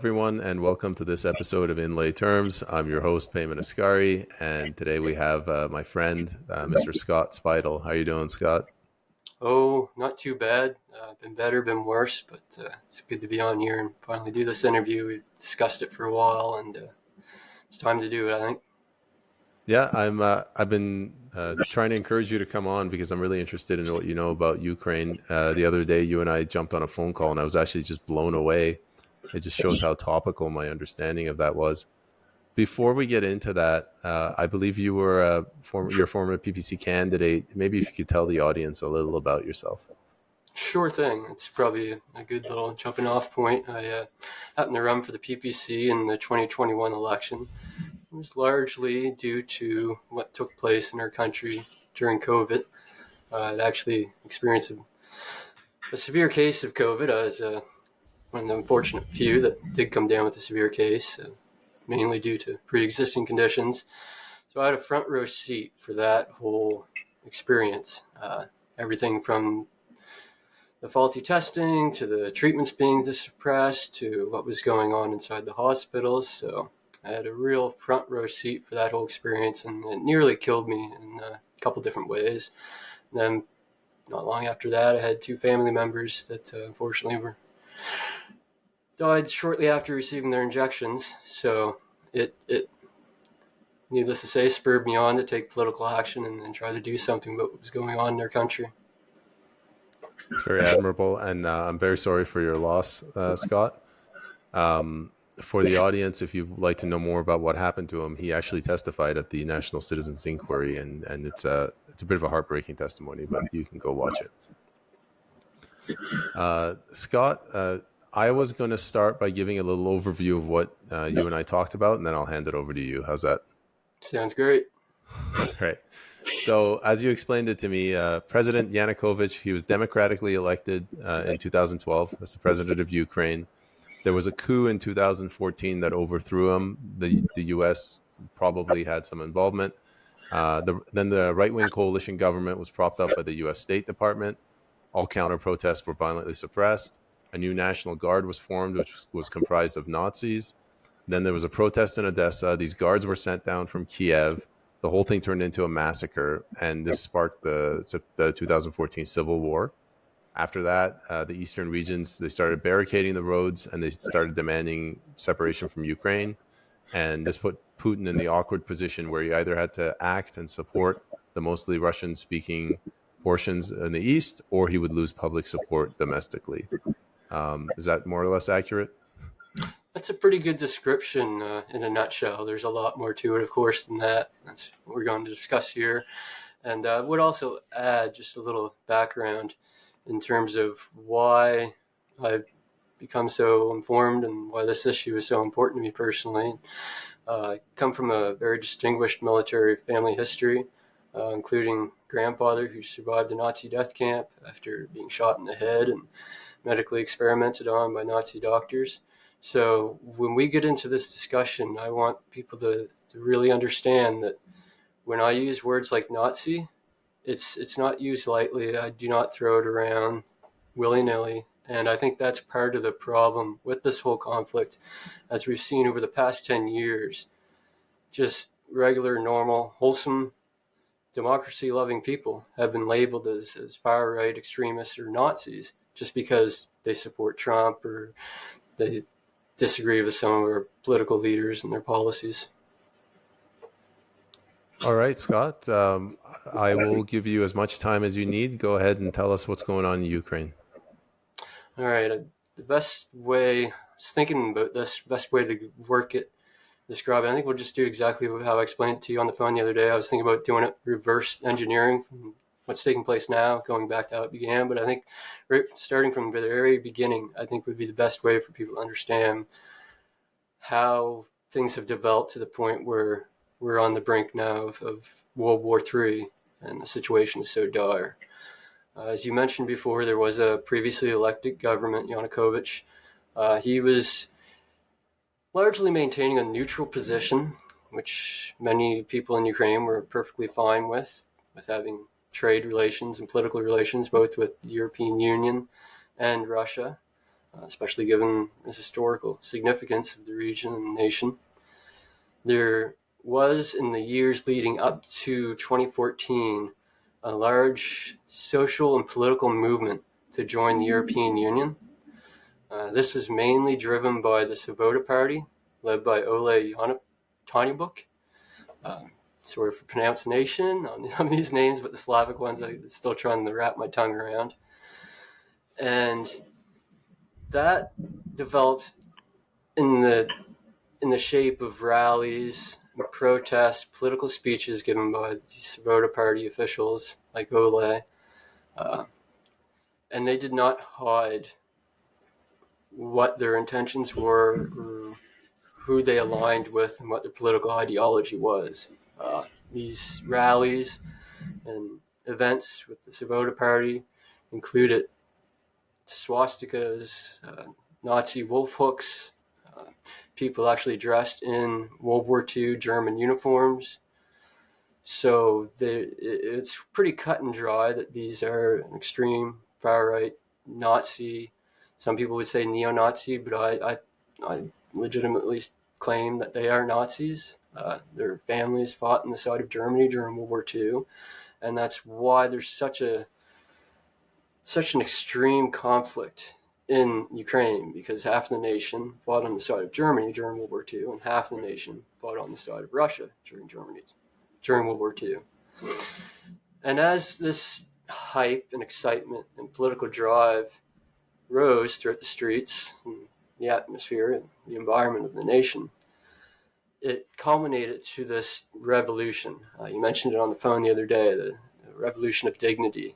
Everyone, and welcome to this episode of Inlay Terms. I'm your host, Payman Ascari, and today we have my friend, Mr. Scott Spidle. How are you doing, Scott? Oh, not too bad. Been better, been worse, but it's good to be on here and finally do this interview. We've discussed it for a while, and it's time to do it, I think. Yeah, I've been trying to encourage you to come on because I'm really interested in what you know about Ukraine. The other day, you and I jumped on a phone call, and I was actually just blown away. It just shows how topical my understanding of that was. Before we get into that, I believe you were your former PPC candidate. Maybe if you could tell the audience a little about yourself. Sure thing. It's probably a good little jumping off point. I happened to run for the PPC in the 2021 election. It was largely due to what took place in our country during COVID. I'd actually experienced a severe case of COVID. I was one of the unfortunate few that did come down with a severe case, mainly due to pre-existing conditions. So I had a front row seat for that whole experience. Everything from the faulty testing to the treatments being suppressed to what was going on inside the hospitals. So I had a real front row seat for that whole experience, and it nearly killed me in a couple different ways. And then not long after that, I had two family members that unfortunately died shortly after receiving their injections. So it needless to say, spurred me on to take political action and try to do something about what was going on in their country. It's very admirable, and I'm very sorry for your loss, Scott. For the audience, if you'd like to know more about what happened to him, he actually testified at the National Citizens Inquiry, and it's a bit of a heartbreaking testimony, but you can go watch it. Scott, I was going to start by giving a little overview of what you and I talked about, and then I'll hand it over to you. How's that? Sounds great. Right. So, as you explained it to me, President Yanukovych, he was democratically elected in 2012 as the president of Ukraine. There was a coup in 2014 that overthrew him. The U.S. probably had some involvement. Then the right-wing coalition government was propped up by the U.S. State Department. All counter-protests were violently suppressed. A new National Guard was formed, which was comprised of Nazis. Then there was a protest in Odessa. These guards were sent down from Kiev. The whole thing turned into a massacre, and this sparked the 2014 civil war. After that, the eastern regions, they started barricading the roads, and they started demanding separation from Ukraine. And this put Putin in the awkward position where he either had to act and support the mostly Russian-speaking portions in the east, or he would lose public support domestically. Is that more or less accurate? That's a pretty good description in a nutshell. There's a lot more to it, of course, than that. That's what we're going to discuss here. And I would also add just a little background in terms of why I've become so informed and why this issue is so important to me personally. I come from a very distinguished military family history, including grandfather who survived a Nazi death camp after being shot in the head and medically experimented on by Nazi doctors. So when we get into this discussion, I want people to really understand that when I use words like Nazi, it's not used lightly. I do not throw it around willy-nilly. And I think that's part of the problem with this whole conflict, as we've seen over the past 10 years. Just regular, normal, wholesome, democracy-loving people have been labeled as far-right extremists or Nazis just because they support Trump or they disagree with some of our political leaders and their policies. All right, Scott. I will give you as much time as you need. Go ahead and tell us what's going on in Ukraine. All right, the best way, I was thinking about this, best way to work it, describe it, I think we'll just do exactly how I explained it to you on the phone the other day. I was thinking about doing it reverse engineering from what's taking place now, going back to how it began. But I think starting from the very beginning, I think would be the best way for people to understand how things have developed to the point where we're on the brink now of World War III, and the situation is so dire. As you mentioned before, there was a previously elected government, Yanukovych. He was largely maintaining a neutral position, which many people in Ukraine were perfectly fine with having trade relations and political relations, both with the European Union and Russia. especially given the historical significance of the region and the nation. There was, in the years leading up to 2014, a large social and political movement to join the European Union. This was mainly driven by the Svoboda Party, led by Ole Tanibuk. Sorry for pronunciation on these names, but the Slavic ones I'm still trying to wrap my tongue around. And that developed in the shape of rallies, protests, political speeches given by the Svoboda Party officials like Ole. And they did not hide what their intentions were, or who they aligned with, and what their political ideology was. These rallies and events with the Svoboda Party included swastikas, Nazi wolf hooks, people actually dressed in World War II German uniforms. So it's pretty cut and dry that these are an extreme far-right Nazi. Some people would say neo-Nazi, but I legitimately claim that they are Nazis. Their families fought on the side of Germany during World War II, and that's why there's such an extreme conflict in Ukraine, because half the nation fought on the side of Germany during World War II, and half the nation fought on the side of Russia during World War II. And as this hype and excitement and political drive rose throughout the streets and the atmosphere and the environment of the nation, it culminated to this revolution. You mentioned it on the phone the other day, the revolution of dignity.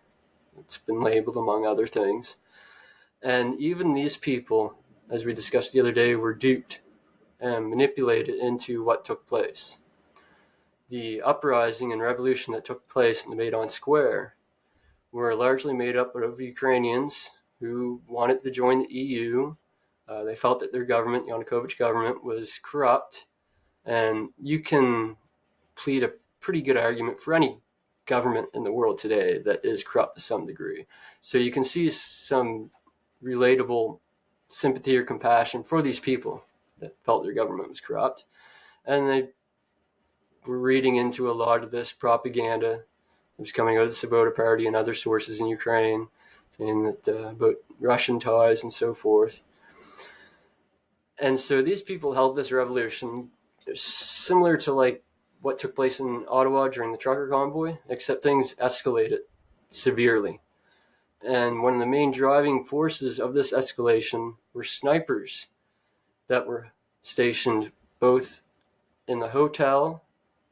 It's been labeled among other things. And even these people, as we discussed the other day, were duped and manipulated into what took place. The uprising and revolution that took place in the Maidan Square were largely made up of Ukrainians who wanted to join the EU. They felt that their government, the Yanukovych government, was corrupt. And you can plead a pretty good argument for any government in the world today that is corrupt to some degree. So you can see some relatable sympathy or compassion for these people that felt their government was corrupt. And they were reading into a lot of this propaganda that was coming out of the Svoboda Party and other sources in Ukraine, saying that about Russian ties and so forth. And so these people held this revolution similar to like what took place in Ottawa during the trucker convoy, except things escalated severely. And one of the main driving forces of this escalation were snipers that were stationed both in the hotel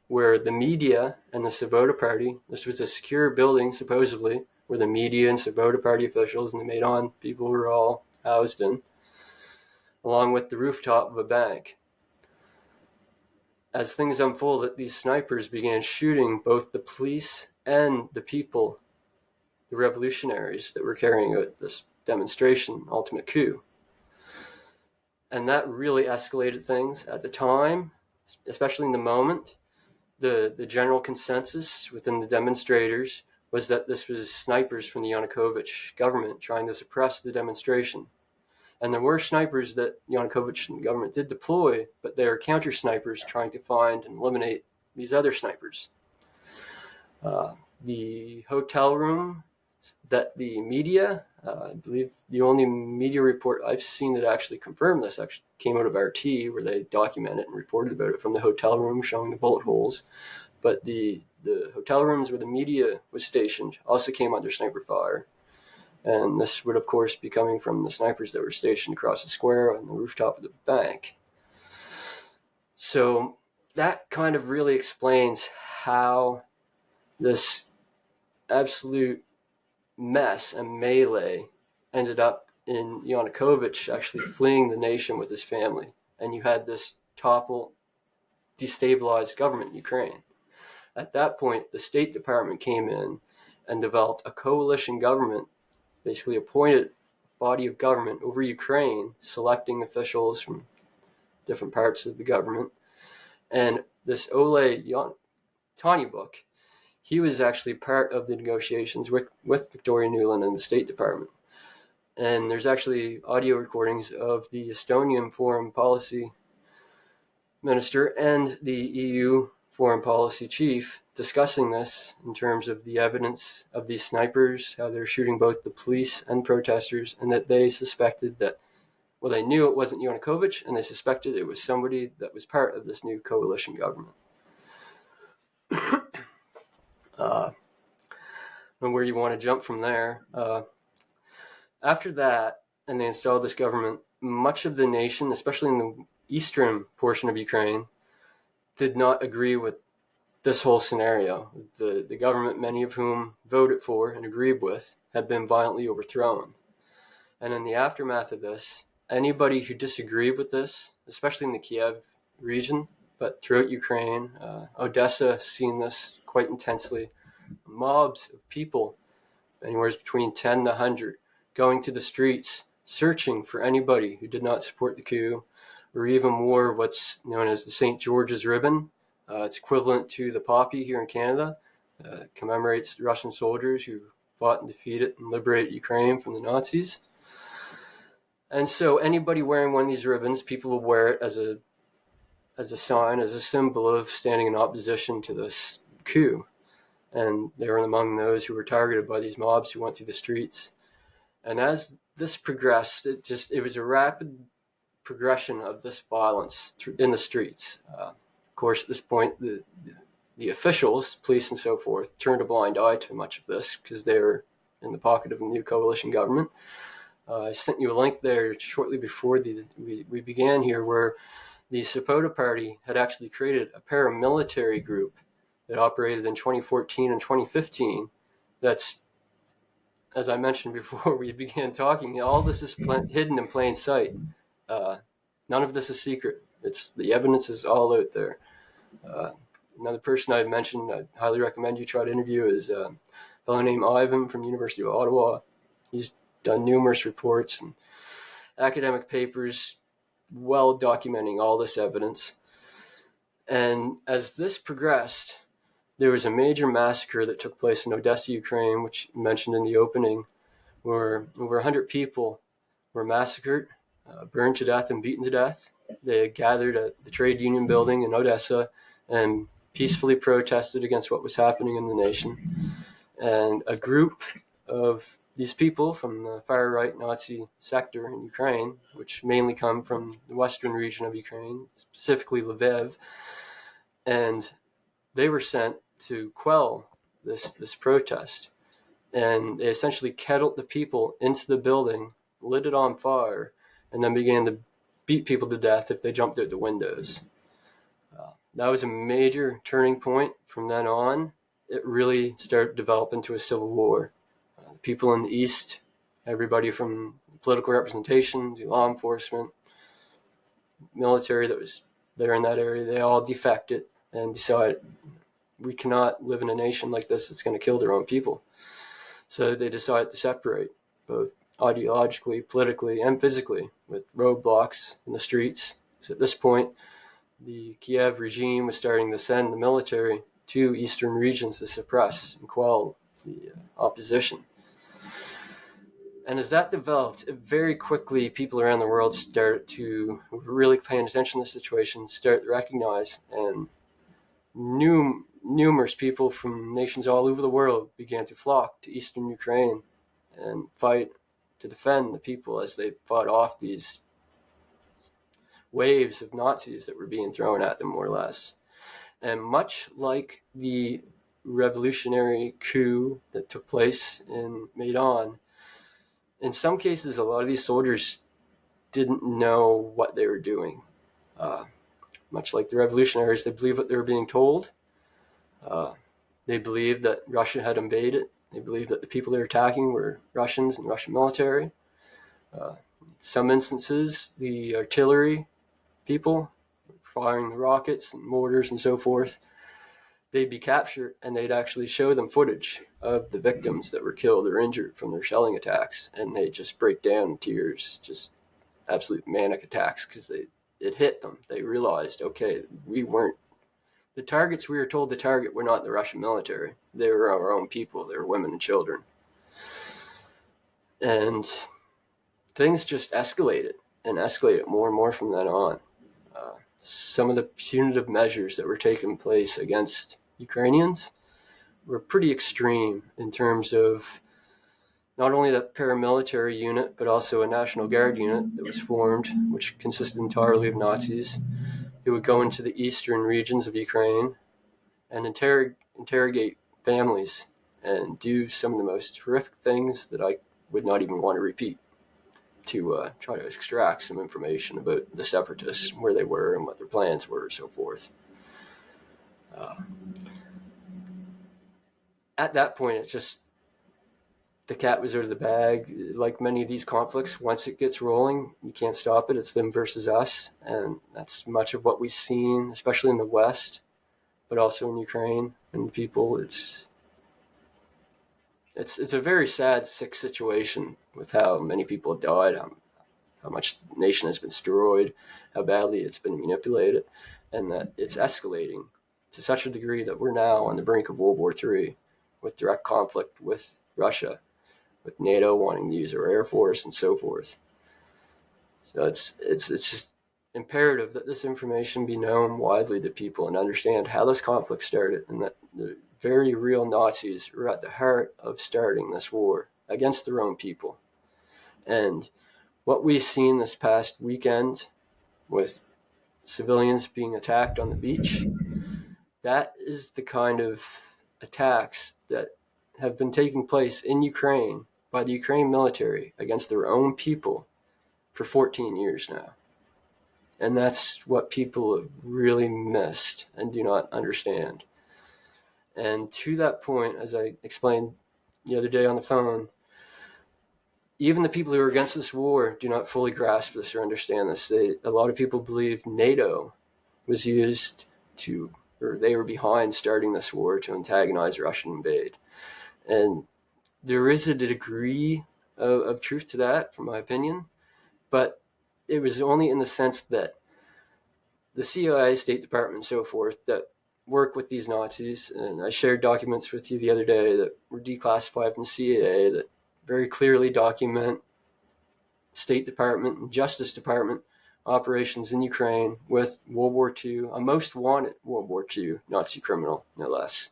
where the media and the Svoboda Party, this was a secure building supposedly, where the media and Svoboda Party officials and the Maidan people were all housed in, along with the rooftop of a bank. As things unfolded, these snipers began shooting both the police and the people, the revolutionaries that were carrying out this demonstration, ultimate coup. And that really escalated things at the time, especially in the moment. The general consensus within the demonstrators was that this was snipers from the Yanukovych government trying to suppress the demonstration. And there were snipers that Yanukovych government did deploy, but they are counter snipers trying to find and eliminate these other snipers. The hotel room that the media, I believe the only media report I've seen that actually confirmed this actually came out of RT, where they documented and reported about it from the hotel room, showing the bullet holes. But the hotel rooms where the media was stationed also came under sniper fire. And this would, of course, be coming from the snipers that were stationed across the square on the rooftop of the bank. So that kind of really explains how this absolute mess and melee ended up in Yanukovych actually fleeing the nation with his family. And you had this toppled, destabilized government in Ukraine. At that point, the State Department came in and developed a coalition government, basically appointed body of government over Ukraine, selecting officials from different parts of the government. And this Ole Tanibuk, he was actually part of the negotiations with Victoria Nuland and the State Department. And there's actually audio recordings of the Estonian foreign policy minister and the EU foreign policy chief discussing this in terms of the evidence of these snipers, how they're shooting both the police and protesters, and that they suspected that, well, they knew it wasn't Yanukovych, and they suspected it was somebody that was part of this new coalition government. And where you want to jump from there, after that, and they installed this government, much of the nation, especially in the eastern portion of Ukraine, did not agree with this whole scenario. The government, many of whom voted for and agreed with, had been violently overthrown. And in the aftermath of this, anybody who disagreed with this, especially in the Kiev region, but throughout Ukraine, Odessa seen this quite intensely. Mobs of people, anywhere between 10 to 100, going to the streets, searching for anybody who did not support the coup, or even wore what's known as the St. George's ribbon. It's equivalent to the poppy here in Canada. Commemorates Russian soldiers who fought and defeated and liberated Ukraine from the Nazis. And so anybody wearing one of these ribbons, people will wear it as a sign, as a symbol of standing in opposition to this coup. And they were among those who were targeted by these mobs who went through the streets. And as this progressed, it was a rapid progression of this violence in the streets. Of course, at this point, the officials, police and so forth, turned a blind eye to much of this because they were in the pocket of the new coalition government. I sent you a link there shortly before we began here, where the Sapota Party had actually created a paramilitary group that operated in 2014 and 2015. That's, as I mentioned before we began talking, all this is hidden in plain sight. None of this is secret. The evidence is all out there. Another person I've mentioned, I highly recommend you try to interview, is a fellow named Ivan from the University of Ottawa. He's done numerous reports and academic papers well documenting all this evidence. And as this progressed, there was a major massacre that took place in Odessa, Ukraine, which you mentioned in the opening, where over 100 people were massacred, burned to death and beaten to death. They gathered at the trade union building in Odessa and peacefully protested against what was happening in the nation. And a group of these people from the far-right Nazi sector in Ukraine, which mainly come from the western region of Ukraine, specifically Lviv, and they were sent to quell this protest. And they essentially kettled the people into the building, lit it on fire, and then began to beat people to death if they jumped out the windows. That was a major turning point. From then on, it really started to develop into a civil war. People in the East, everybody from political representation to law enforcement, military that was there in that area, they all defected and decided, we cannot live in a nation like this that's going to kill their own people. So they decided to separate, both ideologically, politically, and physically, with roadblocks in the streets. So at this point, the Kiev regime was starting to send the military to eastern regions to suppress and quell the opposition. And as that developed, very quickly people around the world started to, who were really paying attention to the situation, started to recognize, and numerous people from nations all over the world began to flock to eastern Ukraine and fight to defend the people as they fought off these waves of Nazis that were being thrown at them, more or less. And much like the revolutionary coup that took place in Maidan, in some cases, a lot of these soldiers didn't know what they were doing. Much like the revolutionaries, they believed what they were being told. They believed that Russia had invaded. They believed that the people they were attacking were Russians and Russian military. In some instances, the artillery people firing the rockets and mortars and so forth, they'd be captured and they'd actually show them footage of the victims that were killed or injured from their shelling attacks, and they'd just break down in tears, just absolute manic attacks, because it hit them. They realized, okay, the targets we were told to target were not the Russian military. They were our own people. They were women and children. And things just escalated and escalated more and more from then on. Some of the punitive measures that were taking place against Ukrainians were pretty extreme in terms of not only the paramilitary unit, but also a National Guard unit that was formed, which consisted entirely of Nazis, who would go into the eastern regions of Ukraine and interrogate families and do some of the most horrific things that I would not even want to repeat, to try to extract some information about the separatists, where they were and what their plans were, and so forth. At that point, it just, the cat was out of the bag. Like many of these conflicts, once it gets rolling, you can't stop it. It's them versus us, and that's much of what we've seen, especially in the West, but also in Ukraine. And people, it's a very sad, sick situation with how many people have died, how much the nation has been destroyed, how badly it's been manipulated, and that it's escalating to such a degree that we're now on the brink of World War III, with direct conflict with Russia, with NATO wanting to use our Air Force and so forth. So it's just imperative that this information be known widely to people and understand how this conflict started, and that the very real Nazis were at the heart of starting this war against their own people. And what we've seen this past weekend with civilians being attacked on the beach, that is the kind of attacks that have been taking place in Ukraine by the Ukraine military against their own people for 14 years now. And that's what people have really missed and do not understand. And to that point, as I explained the other day on the phone, even the people who are against this war do not fully grasp this or understand this. A lot of people believe NATO was used to, or they were behind starting this war to antagonize Russian invade. And there is a degree of truth to that, from my opinion, but it was only in the sense that the CIA, State Department, and so forth that work with these Nazis, and I shared documents with you the other day that were declassified from the CIA that very clearly document State Department and Justice Department operations in Ukraine with World War II, a most wanted World War II Nazi criminal, no less.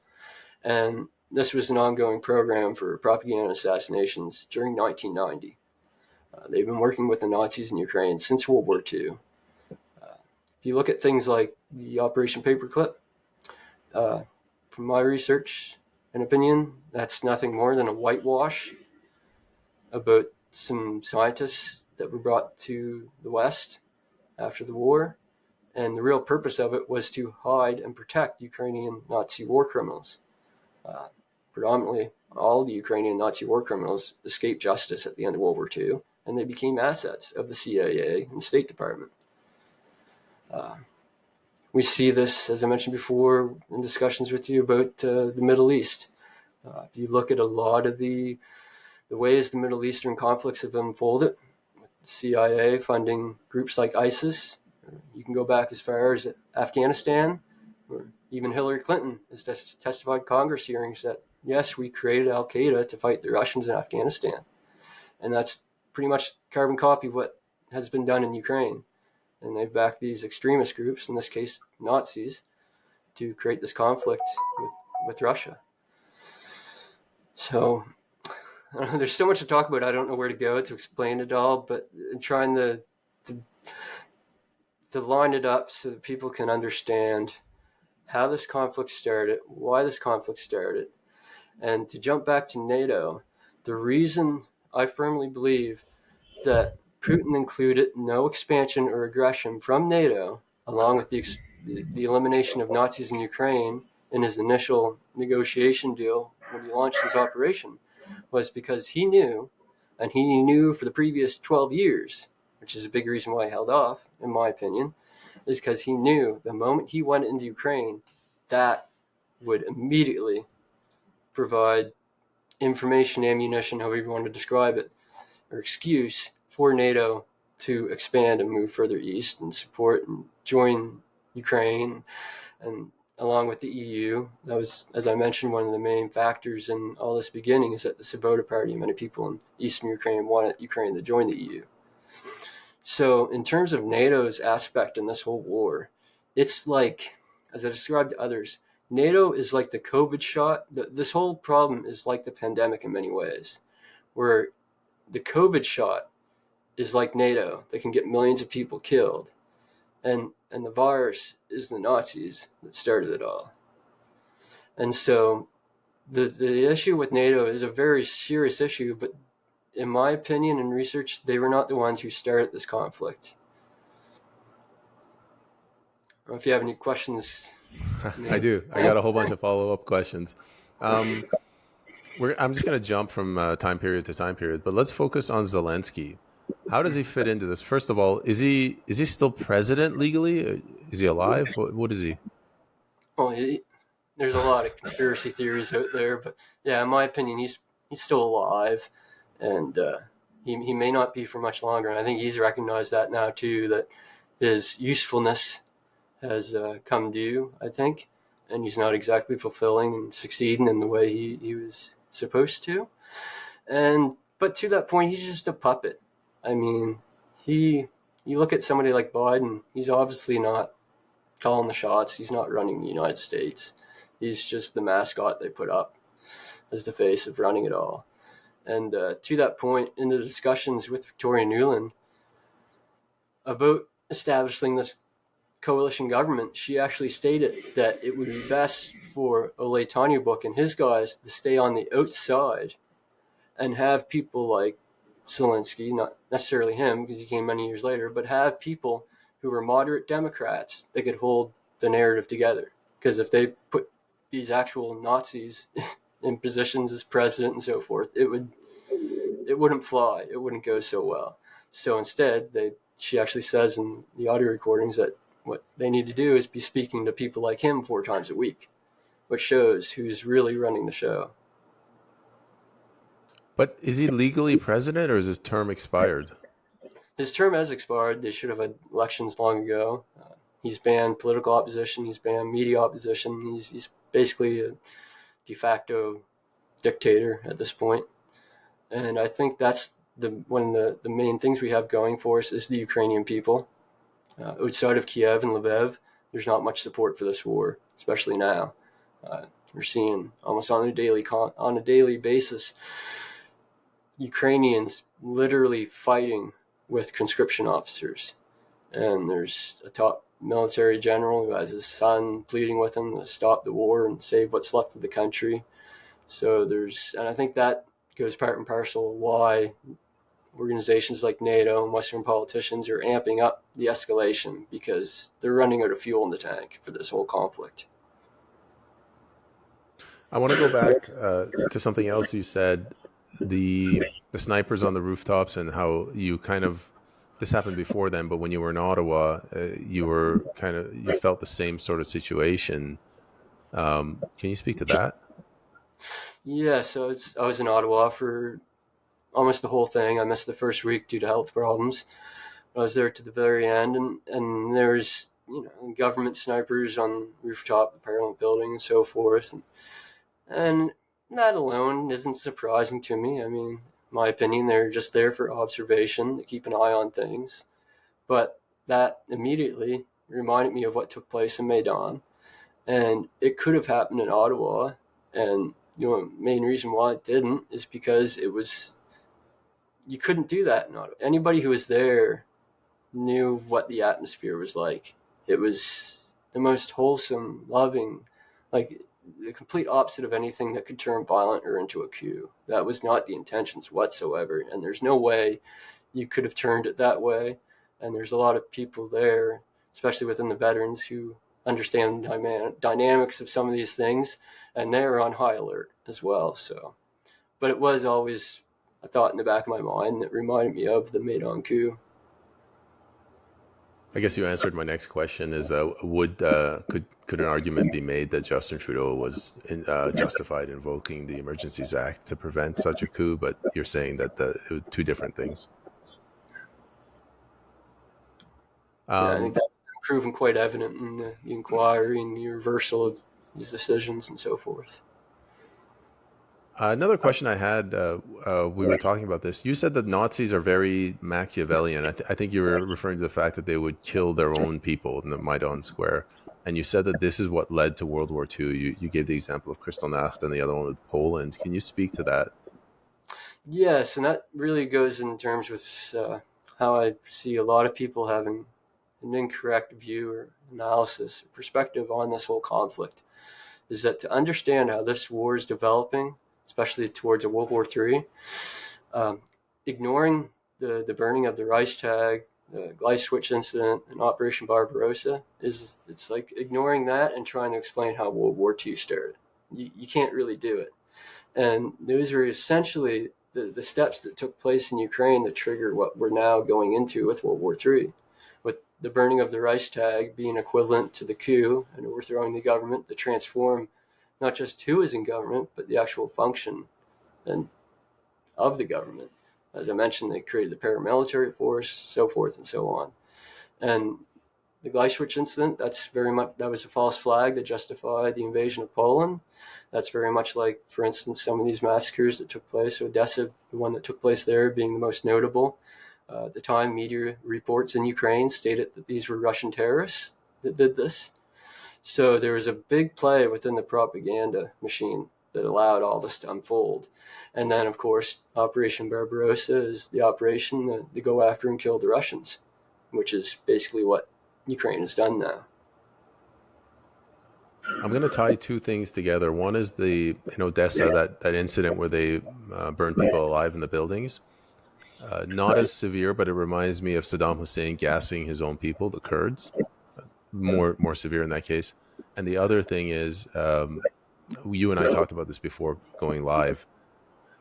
And this was an ongoing program for propaganda and assassinations during 1990. They've been working with the Nazis in Ukraine since World War II. If you look at things like the Operation Paperclip, from my research and opinion, that's nothing more than a whitewash about some scientists that were brought to the West after the war. And the real purpose of it was to hide and protect Ukrainian Nazi war criminals. Predominantly, all the Ukrainian Nazi war criminals escaped justice at the end of World War II, and they became assets of the CIA and State Department. We see this, as I mentioned before, in discussions with you about the Middle East. If you look at a lot of the ways the Middle Eastern conflicts have unfolded, with the CIA funding groups like ISIS, you can go back as far as Afghanistan, or even Hillary Clinton has testified in Congress hearings that, yes, we created Al-Qaeda to fight the Russians in Afghanistan. And that's pretty much carbon copy of what has been done in Ukraine. And they've backed these extremist groups, in this case Nazis, to create this conflict with Russia. So there's so much to talk about. I don't know where to go to explain it all, but I'm trying to line it up so that people can understand how this conflict started, why this conflict started. And to jump back to NATO, the reason I firmly believe that Putin included no expansion or aggression from NATO, along with the elimination of Nazis in Ukraine in his initial negotiation deal when he launched his operation, was because he knew, and he knew for the previous 12 years, which is a big reason why he held off, in my opinion, is because he knew the moment he went into Ukraine, that would immediately provide information, ammunition, however you want to describe it, or excuse for NATO to expand and move further east and support and join Ukraine and along with the EU. That was, as I mentioned, one of the main factors in all this beginning is that the Svoboda Party, many people in eastern Ukraine wanted Ukraine to join the EU. So in terms of NATO's aspect in this whole war, it's like, as I described to others, NATO is like the COVID shot. This whole problem is like the pandemic in many ways, where the COVID shot is like NATO. They can get millions of people killed. And the virus is the Nazis that started it all. And so the issue with NATO is a very serious issue, but in my opinion and research, they were not the ones who started this conflict. I don't know if you have any questions. I do. I got a whole bunch of follow-up questions. Um, I'm just going to jump from time period to time period, but let's focus on Zelensky. How does he fit into this? First of all, is he still president legally? Is he alive? What is he? Well, there's a lot of conspiracy theories out there, but yeah, in my opinion, he's still alive, and he may not be for much longer. And I think he's recognized that now too, that his usefulness has come due, I think, and he's not exactly fulfilling and succeeding in the way he was supposed to. And but to that point, he's just a puppet. I mean, you look at somebody like Biden, he's obviously not calling the shots. He's not running the United States. He's just the mascot they put up as the face of running it all. And to that point, in the discussions with Victoria Nuland about establishing this coalition government, she actually stated that it would be best for Ole Tanyabuk and his guys to stay on the outside and have people like Zelensky, not necessarily him because he came many years later, but have people who were moderate Democrats that could hold the narrative together. Because if they put these actual Nazis in positions as president and so forth, it wouldn't fly. It wouldn't go so well. So instead, she actually says in the audio recordings that what they need to do is be speaking to people like him 4 times a week, which shows who's really running the show. But is he legally president, or is his term expired? His term has expired. They should have had elections long ago. He's banned political opposition. He's banned media opposition. He's basically a de facto dictator at this point. And I think that's one of the main things we have going for us is the Ukrainian people. Outside of Kiev and Lviv, there's not much support for this war, especially now. We're seeing almost on a daily basis Ukrainians literally fighting with conscription officers. And there's a top military general who has his son pleading with him to stop the war and save what's left of the country. So and I think that goes part and parcel why organizations like NATO and Western politicians are amping up the escalation, because they're running out of fuel in the tank for this whole conflict. I want to go back to something else you said, the snipers on the rooftops, and how you kind of, this happened before then, but when you were in Ottawa, you felt the same sort of situation. Can you speak to that? Yeah, so I was in Ottawa for almost the whole thing. I missed the first week due to health problems. I was there to the very end, and there's government snipers on rooftop the Parliament building and so forth, and that alone isn't surprising to me. I mean, in my opinion, they're just there for observation, to keep an eye on things. But that immediately reminded me of what took place in Maidan, and it could have happened in Ottawa. And main reason why it didn't is because you couldn't do that in Ottawa. Anybody who was there knew what the atmosphere was like. It was the most wholesome, loving, like the complete opposite of anything that could turn violent or into a coup. That was not the intentions whatsoever, and there's no way you could have turned it that way. And there's a lot of people there, especially within the veterans, who understand the dynamics of some of these things, and they're on high alert as well. So, but it was always a thought in the back of my mind that reminded me of the Maidan coup. I guess you answered my next question. Is could an argument be made that Justin Trudeau was justified invoking the Emergencies Act to prevent such a coup? But you're saying that it was two different things. Yeah, I think that's proven quite evident in the inquiry and the reversal of these decisions and so forth. Another question I had, we were talking about this. You said that Nazis are very Machiavellian. I think you were referring to the fact that they would kill their own people in the Maidan Square. And you said that this is what led to World War II. You gave the example of Kristallnacht and the other one with Poland. Can you speak to that? Yes, and that really goes in terms with how I see a lot of people having an incorrect view or analysis or perspective on this whole conflict. Is that to understand how this war is developing, especially towards a World War III, um, ignoring the burning of the Reichstag, the Gleisswitch incident, and Operation Barbarossa it's like ignoring that and trying to explain how World War II started. You can't really do it. And those are essentially the steps that took place in Ukraine that trigger what we're now going into with World War III, with the burning of the Reichstag being equivalent to the coup and overthrowing the government to transform not just who is in government, but the actual function and of the government. As I mentioned, they created the paramilitary force, so forth and so on. And the Gleisswitch incident, that was a false flag that justified the invasion of Poland. That's very much like, for instance, some of these massacres that took place. Odessa, the one that took place there, being the most notable. At the time, media reports in Ukraine stated that these were Russian terrorists that did this. So there was a big play within the propaganda machine that allowed all this to unfold. And then, of course, Operation Barbarossa is the operation to go after and kill the Russians, which is basically what Ukraine has done now. I'm going to tie two things together. One is the in Odessa, that incident where they burned people alive in the buildings. Not as severe, but it reminds me of Saddam Hussein gassing his own people, the Kurds. More severe in that case. And the other thing is, you and I talked about this before going live.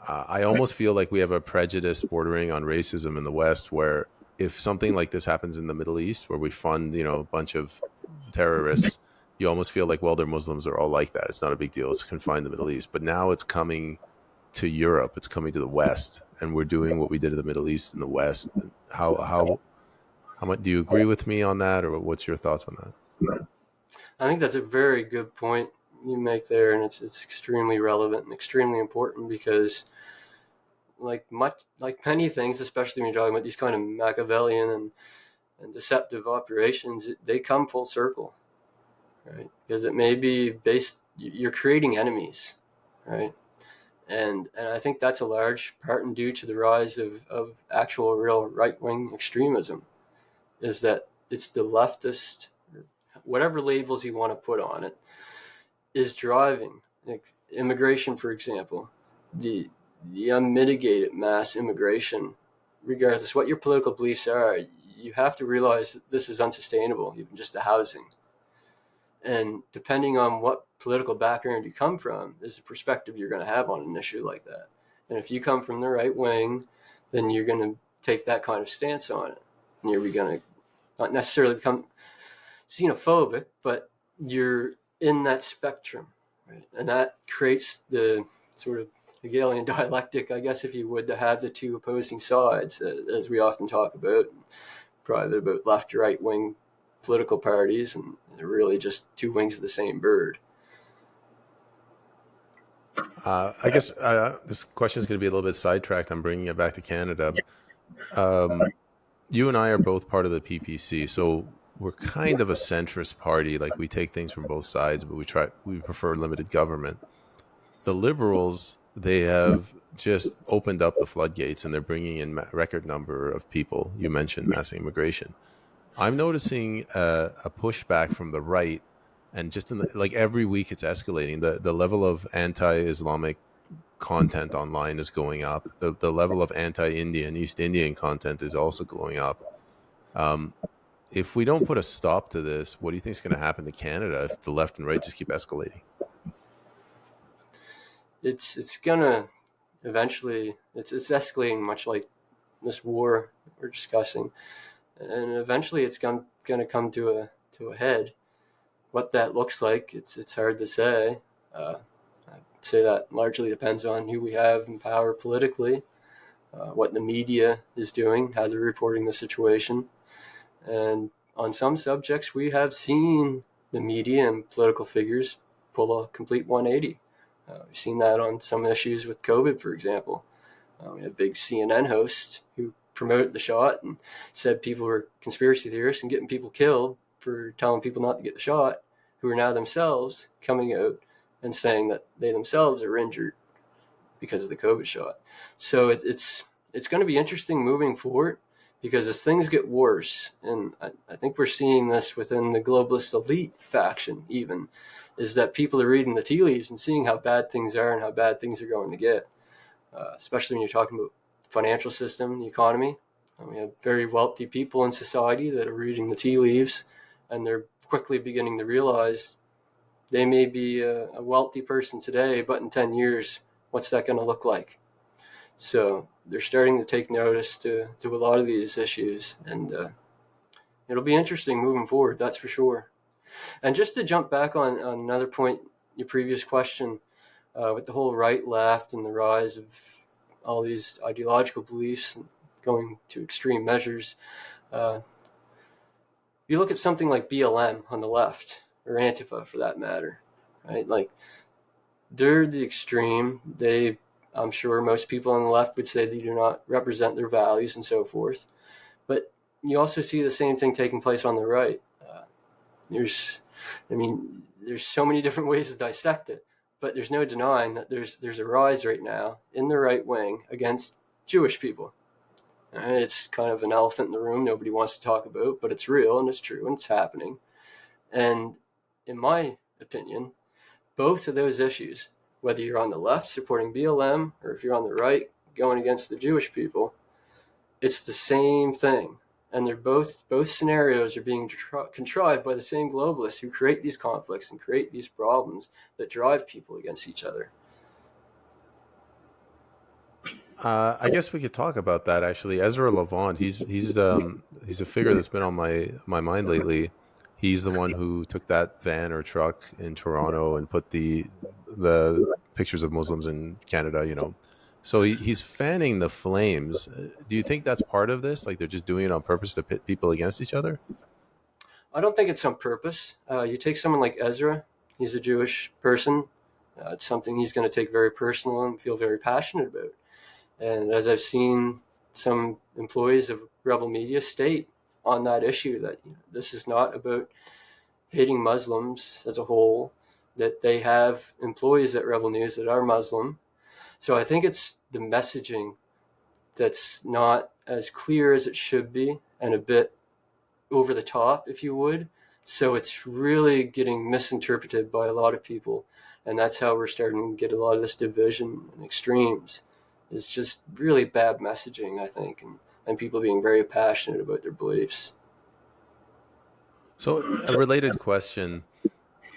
I almost feel like we have a prejudice bordering on racism in the West, where if something like this happens in the Middle East, where we fund, a bunch of terrorists, you almost feel like, well, they're Muslims are all like that. It's not a big deal. It's confined to the Middle East. But now it's coming to Europe. It's coming to the West, and we're doing what we did in the Middle East in the West. How much do you agree with me on that, or what's your thoughts on that? I think that's a very good point you make there, and it's extremely relevant and extremely important because, like many things, especially when you're talking about these kind of Machiavellian and deceptive operations, they come full circle, right? Because it may be based, you're creating enemies, right? And I think that's a large part and due to the rise of actual real right wing extremism, is that it's the leftist, whatever labels you want to put on it, is driving, like immigration, for example, the unmitigated mass immigration, regardless what your political beliefs are. You have to realize that this is unsustainable, even just the housing. And depending on what political background you come from is the perspective you're going to have on an issue like that. And if you come from the right wing, then you're going to take that kind of stance on it. And you're going to not necessarily become xenophobic, but you're in that spectrum, right? And that creates the sort of Hegelian dialectic, I guess, if you would, to have the two opposing sides, as we often talk about, probably about left, right wing political parties, and they're really just two wings of the same bird. I guess this question is going to be a little bit sidetracked. I'm bringing it back to Canada. Um, you and I are both part of the PPC, so we're kind of a centrist party. Like, we take things from both sides, but we prefer limited government. The Liberals, they have just opened up the floodgates, and they're bringing in record number of people. You mentioned mass immigration. I'm noticing a pushback from the right, and just like every week it's escalating. The level of anti-Islamic content online is going up. The level of anti-Indian, East Indian content is also going up. Um, if we don't put a stop to this, what do you think is going to happen to Canada if the left and right just keep escalating? It's gonna eventually, it's escalating much like this war we're discussing, and eventually it's gonna come to a head. What that looks like, it's hard to say. I'd say that largely depends on who we have in power politically, what the media is doing, how they're reporting the situation, and on some subjects, we have seen the media and political figures pull a complete 180. We've seen that on some issues with COVID, for example. We had a big CNN host who promoted the shot and said people were conspiracy theorists and getting people killed for telling people not to get the shot, who are now themselves coming out and saying that they themselves are injured because of the COVID shot. So it's going to be interesting moving forward, because as things get worse, and I think we're seeing this within the globalist elite faction even, is that people are reading the tea leaves and seeing how bad things are and how bad things are going to get, especially when you're talking about the financial system, the economy. We have very wealthy people in society that are reading the tea leaves, and they're quickly beginning to realize they may be a wealthy person today, but in 10 years, what's that going to look like? So they're starting to take notice to a lot of these issues, and it'll be interesting moving forward, that's for sure. And just to jump back on another point, your previous question, with the whole right, left, and the rise of all these ideological beliefs and going to extreme measures, you look at something like BLM on the left, or Antifa for that matter, right? Like, they're the extreme. I'm sure most people on the left would say they do not represent their values and so forth. But you also see the same thing taking place on the right. There's so many different ways to dissect it, but there's no denying that there's a rise right now in the right wing against Jewish people. It's kind of an elephant in the room nobody wants to talk about, but it's real and it's true and it's happening. And in my opinion, both of those issues, whether you're on the left supporting BLM or if you're on the right going against the Jewish people, it's the same thing. And they're both scenarios are being contrived by the same globalists who create these conflicts and create these problems that drive people against each other. I guess we could talk about that actually. Ezra Levant, he's a figure that's been on my mind lately. He's the one who took that van or truck in Toronto and put the pictures of Muslims in Canada. So he's fanning the flames. Do you think that's part of this? Like they're just doing it on purpose to pit people against each other? I don't think it's on purpose. You take someone like Ezra, he's a Jewish person. It's something he's going to take very personal and feel very passionate about. And as I've seen some employees of Rebel Media state on that issue, that this is not about hating Muslims as a whole, that they have employees at Rebel News that are Muslim. So I think it's the messaging that's not as clear as it should be and a bit over the top, if you would. So it's really getting misinterpreted by a lot of people. And that's how we're starting to get a lot of this division and extremes. It's just really bad messaging, I think, and people being very passionate about their beliefs. So a related question.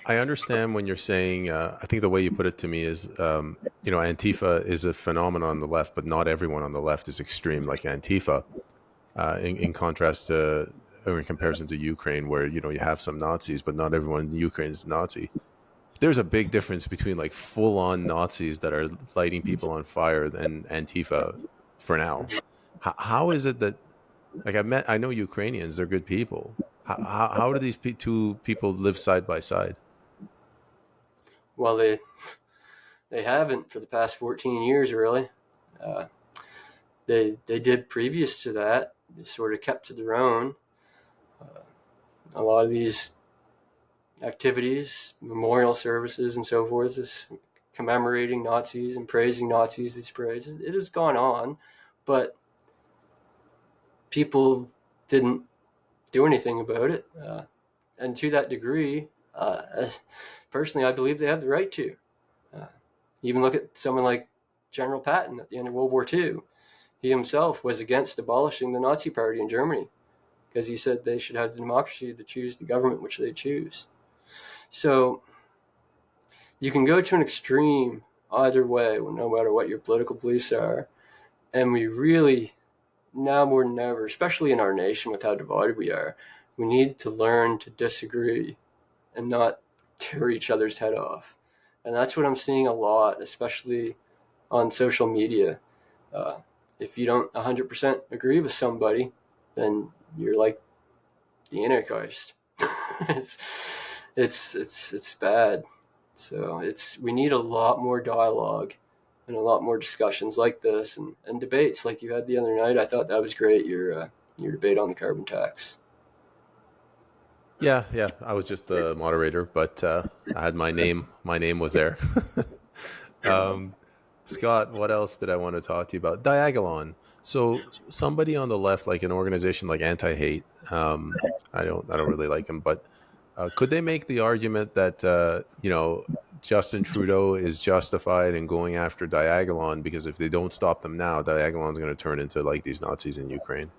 I understand when you're saying, I think the way you put it to me is, Antifa is a phenomenon on the left, but not everyone on the left is extreme like Antifa, in contrast to, or in comparison to Ukraine, where, you have some Nazis, but not everyone in Ukraine is Nazi. There's a big difference between like full on Nazis that are lighting people on fire and Antifa for now. How is it that, like, I know Ukrainians, they're good people. How do these two people live side by side? Well, they haven't for the past 14 years, really. Uh, they did previous to that. They sort of kept to their own. A lot of these activities, memorial services, and so forth, is commemorating Nazis and praising Nazis. These parades, it has gone on, but people didn't do anything about it. And to that degree, personally, I believe they have the right to. Uh, Even look at someone like General Patton at the end of World War II. He himself was against abolishing the Nazi Party in Germany because he said they should have the democracy to choose the government which they choose. So you can go to an extreme either way, no matter what your political beliefs are. And we really, now more than ever, especially in our nation with how divided we are, we need to learn to disagree and not tear each other's head off. And that's what I'm seeing a lot, especially on social media. Uh, if you don't 100% agree with somebody, then you're like the Antichrist. it's it's bad. So we need a lot more dialogue and a lot more discussions like this, and debates like you had the other night. I thought that was great. Your debate on the carbon tax. Yeah, yeah. I was just the moderator, but I had my name. My name was there. um, Scott, what else did I want to talk to you about? Diagolon. So somebody on the left, like an organization like Anti-Hate, I don't really like him, but could they make the argument that Justin Trudeau is justified in going after Diagolon because if they don't stop them now, Diagolon's going to turn into like these Nazis in Ukraine?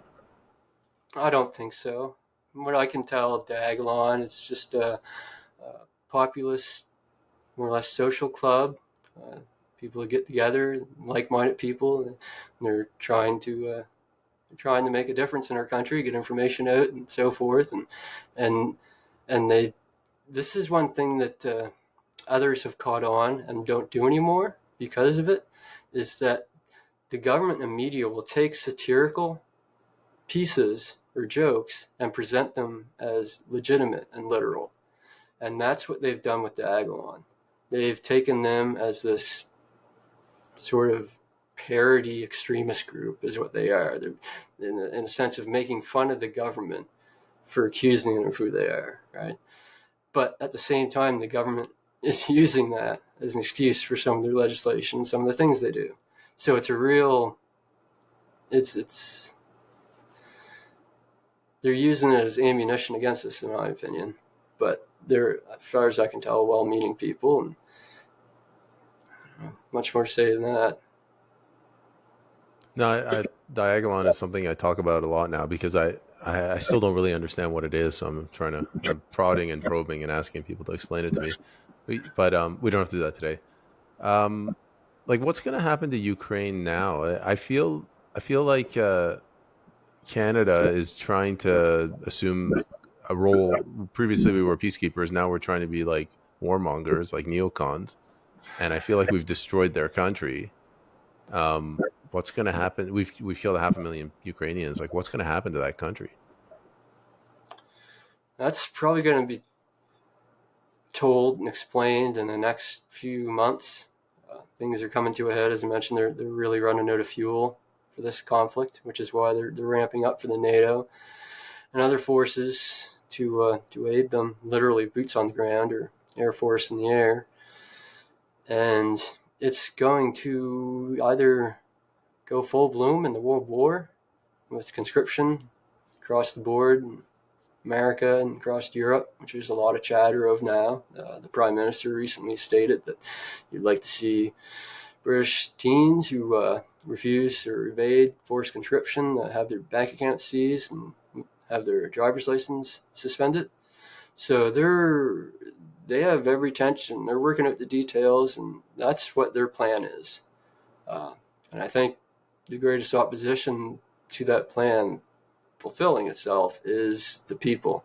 I don't think so. From what I can tell, Diagolon is just a populist, more or less social club. Uh, People that get together, like-minded people, and they're trying to make a difference in our country, get information out, and so forth. And and they this is one thing that others have caught on and don't do anymore because of it, is that the government and media will take satirical pieces or jokes and present them as legitimate and literal. And that's what they've done with the Agilon. They've taken them as this sort of parody extremist group, is what they are. They're in a sense of making fun of the government for accusing them of who they are, right? But at the same time, the government is using that as an excuse for some of their legislation, some of the things they do. So it's a real, it's they're using it as ammunition against us, in my opinion. But they're, as far as I can tell, well-meaning people, and much more to say than that. No, Diagolon is something I talk about a lot now because I still don't really understand what it is. So I'm prodding and probing and asking people to explain it to me. But we don't have to do that today. Um, like what's going to happen to Ukraine now? I feel like Canada is trying to assume a role. Previously, we were peacekeepers. Now we're trying to be like warmongers, like neocons. And I feel like we've destroyed their country. What's going to happen? We've killed 500,000 Ukrainians. Like, what's going to happen to that country? That's probably going to be told and explained in the next few months. Things are coming to a head. As I mentioned, they're really running out of fuel for this conflict, which is why they're ramping up for the NATO and other forces to aid them, literally boots on the ground or Air Force in the air. And it's going to either go full bloom in the World War with conscription across the board in America and across Europe, which there's a lot of chatter of now. The Prime Minister recently stated that you'd like to see British teens who refuse or evade forced conscription have their bank accounts seized and have their driver's license suspended. So they have every tension. They're working out the details, and that's what their plan is. And I think the greatest opposition to that plan fulfilling itself is the people.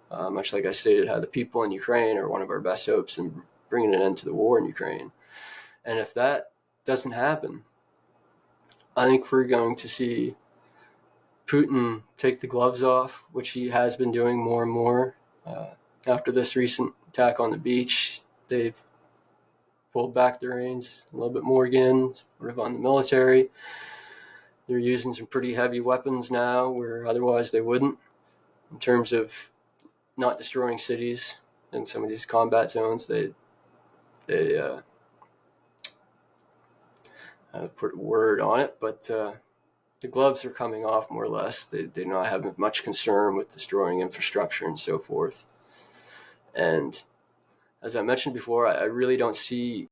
Much like I stated, how the people in Ukraine are one of our best hopes in bringing an end to the war in Ukraine. And if that doesn't happen, I think we're going to see Putin take the gloves off, which he has been doing more and more. After this recent attack on the beach, they've pulled back the reins a little bit more again, sort of on the military. They're using some pretty heavy weapons now, where otherwise they wouldn't, in terms of not destroying cities in some of these combat zones. They put a word on it, but the gloves are coming off more or less. They not have much concern with destroying infrastructure and so forth. And as I mentioned before, I really don't see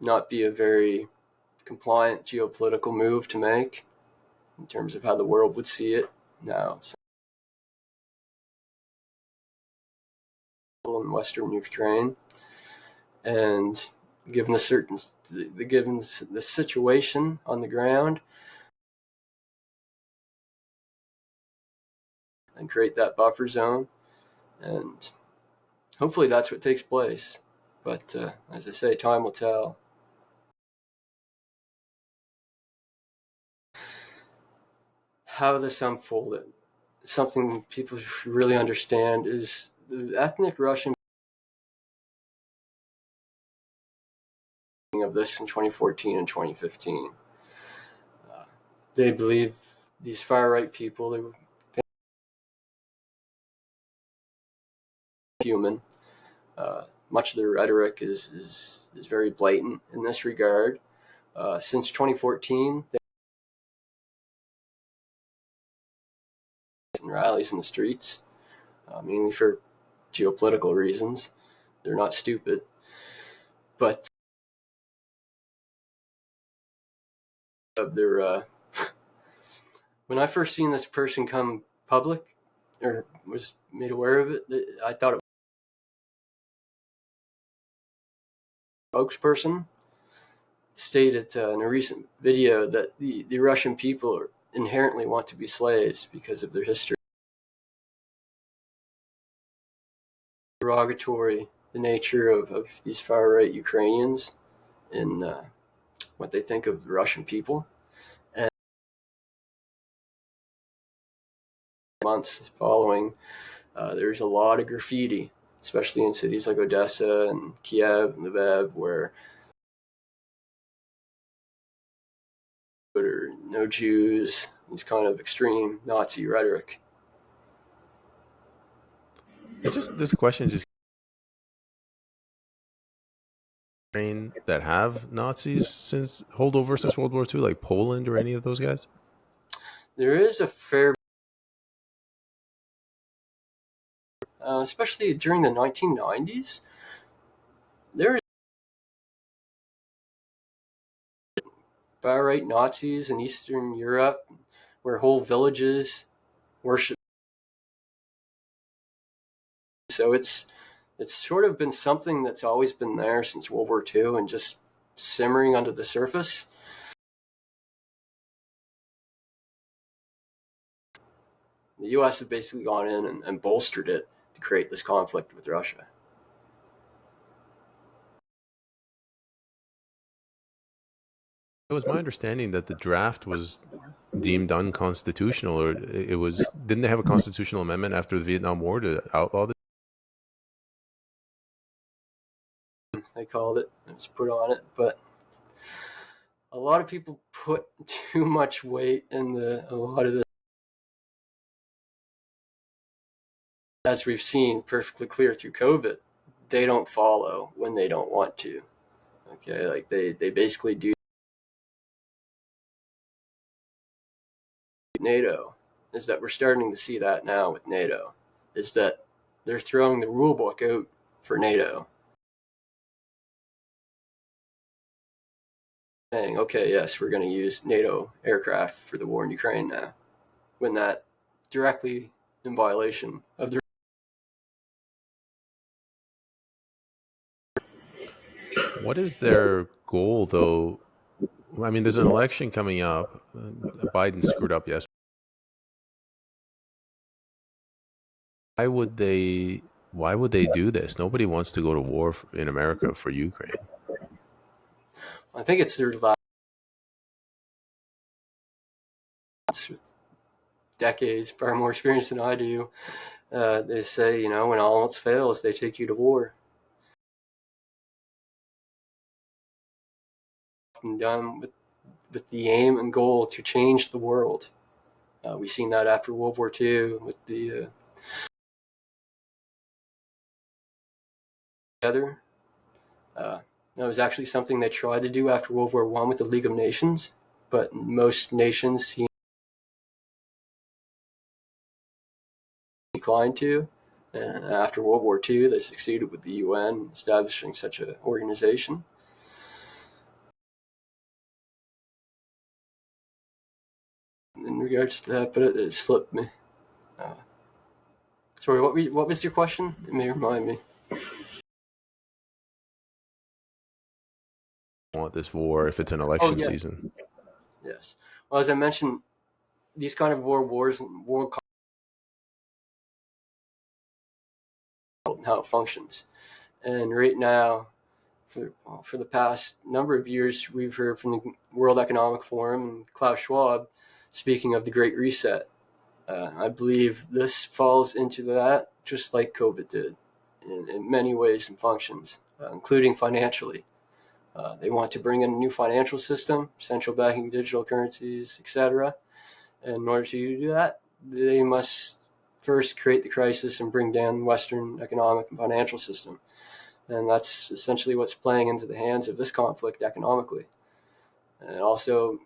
not be a very compliant geopolitical move to make in terms of how the world would see it now. So in Western Ukraine, and given the situation on the ground, and create that buffer zone, and hopefully that's what takes place. But as I say, time will tell. how this unfolded. Something people should really understand is the ethnic Russian of this in 2014 and 2015. Uh, they believe these far right people, they were human. Much of their rhetoric is very blatant in this regard. Since 2014, they've been rallies in the streets, mainly for geopolitical reasons. They're not stupid. But they're when I first seen this person come public or was made aware of it, I thought it was a spokesperson. Stated in a recent video that the Russian people inherently want to be slaves because of their history. Derogatory the nature of these far right Ukrainians and what they think of the Russian people. And months following, there's a lot of graffiti, especially in cities like Odessa and Kiev and Lviv, where there are no Jews, these kind of extreme Nazi rhetoric. This question just that have Nazis since holdover since World War II, like Poland or any of those guys? There is a fair, especially during the 1990s, there is far right Nazis in Eastern Europe where whole villages worship. So it's sort of been something that's always been there since World War II and just simmering under the surface. The U.S. have basically gone in and bolstered it to create this conflict with Russia. It was my understanding that the draft was deemed unconstitutional, or it was, didn't they have a constitutional amendment after the Vietnam War to outlaw this? They called it. It was put on it, but a lot of people put too much weight in a lot of this, as we've seen perfectly clear through COVID. They don't follow when they don't want to. Okay, like they basically do. NATO is that we're starting to see that now with NATO, is that they're throwing the rule book out for NATO, saying, okay, yes, we're going to use NATO aircraft for the war in Ukraine now, when that directly in violation of the. What is their goal, though? I mean, there's an election coming up. Biden screwed up yesterday. Why would they? Why would they do this? Nobody wants to go to war in America for Ukraine. I think it's their last decades, far more experience than I do. They say, when all else fails, they take you to war. And done with the aim and goal to change the world. We've seen that after World War II with the together. That was actually something they tried to do after World War I with the League of Nations, but most nations declined to. And after World War II, they succeeded with the UN establishing such an organization. In regards to that, but it slipped me. Sorry, what was your question? It may remind me. Want this war if it's an Oh, election yeah. season? Yes. Well, as I mentioned, these kind of wars, world and how it functions. And right now, for the past number of years, we've heard from the World Economic Forum and Klaus Schwab speaking of the Great Reset. I believe this falls into that just like COVID did in many ways and functions, including financially. They want to bring in a new financial system, central banking, digital currencies, etc. And in order to do that, they must first create the crisis and bring down Western economic and financial system. And that's essentially what's playing into the hands of this conflict economically. And also,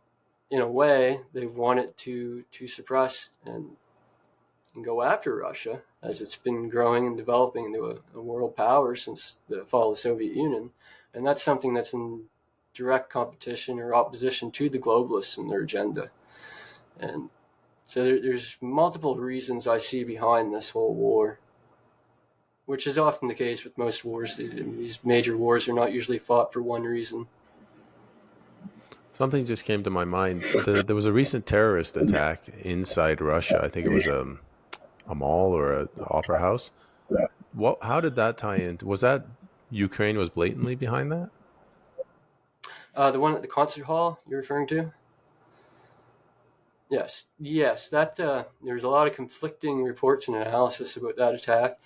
in a way, they want it to suppress and go after Russia, as it's been growing and developing into a world power since the fall of the Soviet Union. And that's something that's in direct competition or opposition to the globalists and their agenda. And so there's multiple reasons I see behind this whole war, which is often the case with most wars. These major wars are not usually fought for one reason. Something just came to my mind. There was a recent terrorist attack inside Russia. I think it was a mall or a opera house. What? How did that tie in? Was that Ukraine was blatantly behind that? The one at the concert hall you're referring to? Yes. That there's a lot of conflicting reports and analysis about that attack.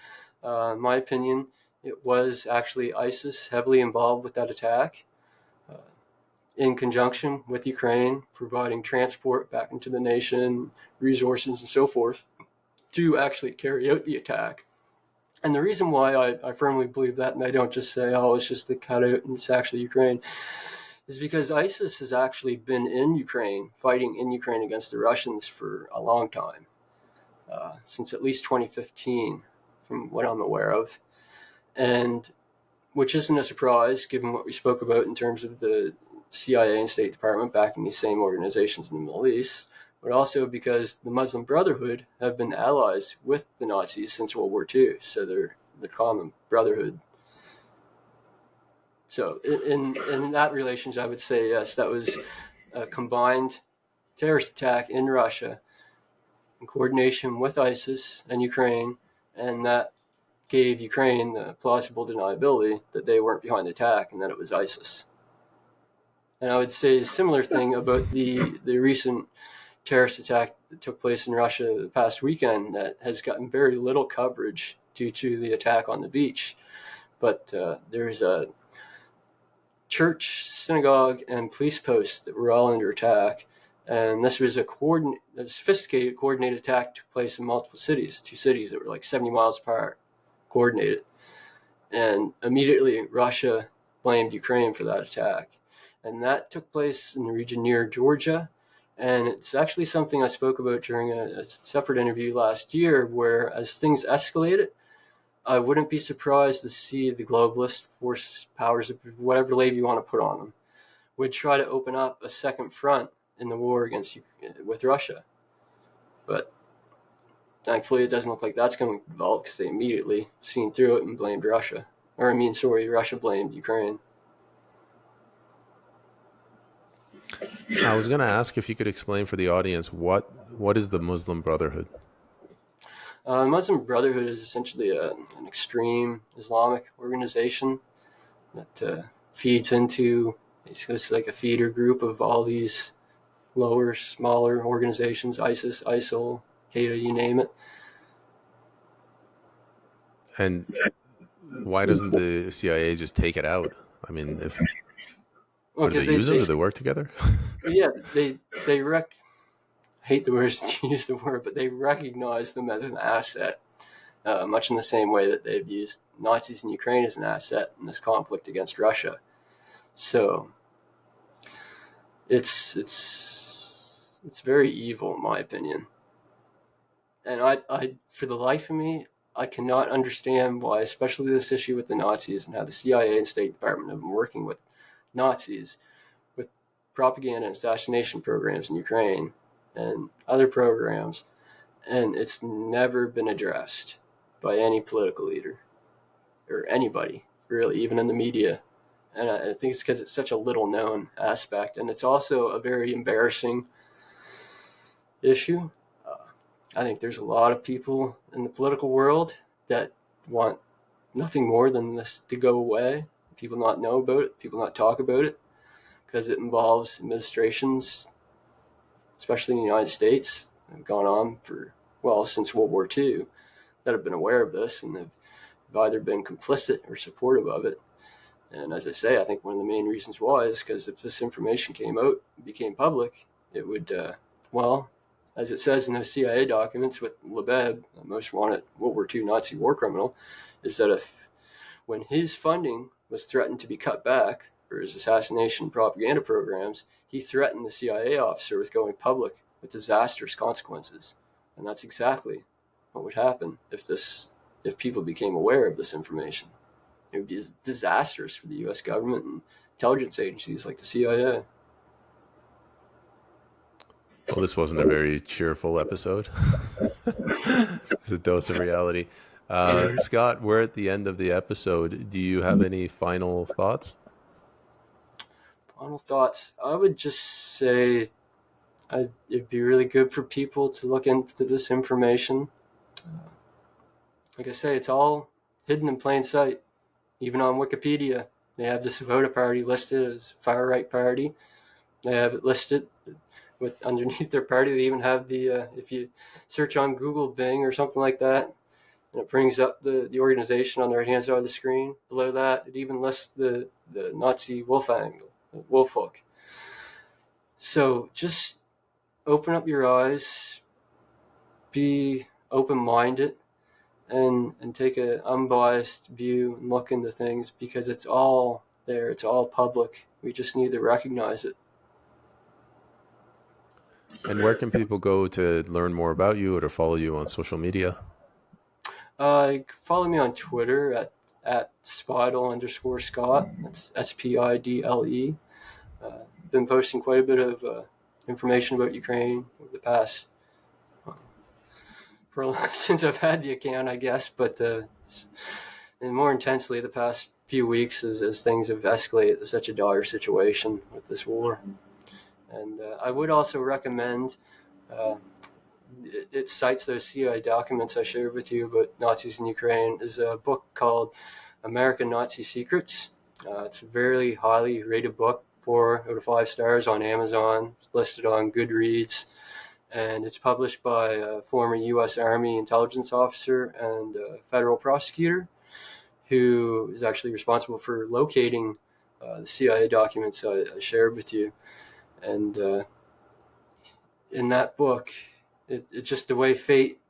In my opinion, it was actually ISIS heavily involved with that attack, in conjunction with Ukraine, providing transport back into the nation, resources, and so forth, to actually carry out the attack. And the reason why I firmly believe that, and I don't just say, oh, it's just the cutout and it's actually Ukraine, is because ISIS has actually been in Ukraine, fighting in Ukraine against the Russians for a long time, since at least 2015, from what I'm aware of. And which isn't a surprise, given what we spoke about in terms of the CIA and State Department backing these same organizations in the Middle East, but also because the Muslim Brotherhood have been allies with the Nazis since World War II. So they're the common brotherhood. So in that relationship, I would say yes, that was a combined terrorist attack in Russia in coordination with ISIS and Ukraine, and that gave Ukraine the plausible deniability that they weren't behind the attack and that it was ISIS. And I would say a similar thing about the recent terrorist attack that took place in Russia the past weekend that has gotten very little coverage due to the attack on the beach. But there's a church, synagogue, and police posts that were all under attack. And this was a sophisticated, coordinated attack took place in multiple cities, two cities that were like 70 miles apart, coordinated. And immediately Russia blamed Ukraine for that attack. And that took place in the region near Georgia. And it's actually something I spoke about during a separate interview last year, where as things escalated, I wouldn't be surprised to see the globalist force powers, whatever label you want to put on them, would try to open up a second front in the war with Russia. But thankfully, it doesn't look like that's going to develop because they immediately seen through it and blamed Russia. Russia blamed Ukraine. I was going to ask if you could explain for the audience what is the Muslim Brotherhood? Muslim Brotherhood is essentially an extreme Islamic organization that feeds into, it's like a feeder group of all these lower, smaller organizations, ISIS, ISIL, Qaeda, you name it. And why doesn't the CIA just take it out? I mean, do they use them? Do they work together? Yeah, they hate the words to use the word, but they recognize them as an asset, much in the same way that they've used Nazis in Ukraine as an asset in this conflict against Russia. So it's very evil, in my opinion. And I for the life of me, I cannot understand why, especially this issue with the Nazis and how the CIA and State Department have been working with Nazis with propaganda and assassination programs in Ukraine and other programs, and it's never been addressed by any political leader or anybody, really, even in the media. And I think it's because it's such a little known aspect, and it's also a very embarrassing issue. I think there's a lot of people in the political world that want nothing more than this to go away, people not know about it, people not talk about it, because it involves administrations especially in the United States, have gone on for, well, since World War II, that have been aware of this and have either been complicit or supportive of it. And as I say, I think one of the main reasons was because if this information came out, became public, it would, well, as it says in those CIA documents with Lebed, the most wanted World War II Nazi war criminal, is that if when his funding was threatened to be cut back for his assassination propaganda programs, he threatened the CIA officer with going public with disastrous consequences. And that's exactly what would happen if people became aware of this information. It would be disastrous for the U.S. government and intelligence agencies like the CIA. Well, this wasn't a very cheerful episode. It's a dose of reality. Scott, we're at the end of the episode. Do you have any final thoughts? Final thoughts. I would just say it'd be really good for people to look into this information. Like I say, it's all hidden in plain sight. Even on Wikipedia, they have the Svoboda Party listed as far right party. They have it listed with underneath their party. They even have the if you search on Google, Bing, or something like that, and it brings up the organization on the right hand side of the screen. Below that, it even lists the Nazi wolf angle, wolf hook. So just open up your eyes, be open-minded, and take an unbiased view and look into things, because it's all there. It's all public. We just need to recognize it. And where can people go to learn more about you or to follow you on social media? Follow me on Twitter at Spidle_Scott. That's Spidle. Been posting quite a bit of information about Ukraine over the past since I've had the account, I guess, but and more intensely the past few weeks as things have escalated to such a dire situation with this war. And I would also recommend. It cites those CIA documents I shared with you about Nazis in Ukraine. Is a book called American Nazi Secrets. It's a very highly rated book, 4 out of 5 stars on Amazon. It's listed on Goodreads, and it's published by a former U.S. Army intelligence officer and a federal prosecutor who is actually responsible for locating the CIA documents I shared with you. And in that book, it's just the way fate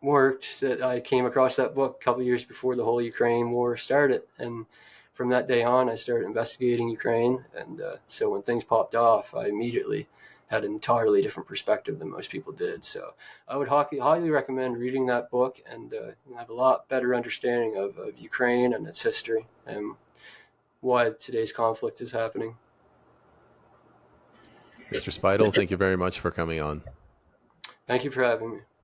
worked that I came across that book a couple of years before the whole Ukraine war started. And from that day on, I started investigating Ukraine. And so when things popped off, I immediately had an entirely different perspective than most people did. So I would highly recommend reading that book, and have a lot better understanding of Ukraine and its history and why today's conflict is happening. Mr. Spidle, thank you very much for coming on. Thank you for having me.